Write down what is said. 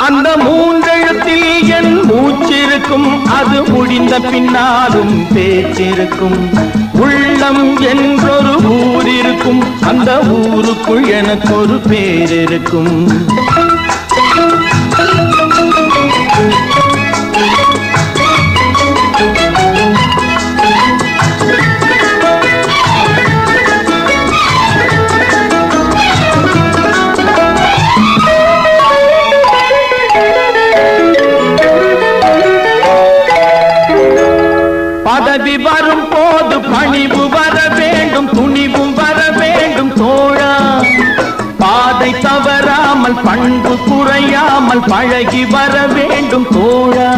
அந்த மூன்றெழுத்தில் என் மூச்சிருக்கும், அது முடிந்த பின்னாலும் பேச்சிருக்கும். உள்ளம் என்றொரு ஊர் இருக்கும், அந்த ஊருக்குள் எனக்கு ஒரு பேர் இருக்கும். பதவி வரும் போது பணிவு வர வேண்டும், துணிவும் வர வேண்டும் தோழா. பாதை தவறாமல் பண்பு குறையாமல் பழகி வர வேண்டும் தோழா.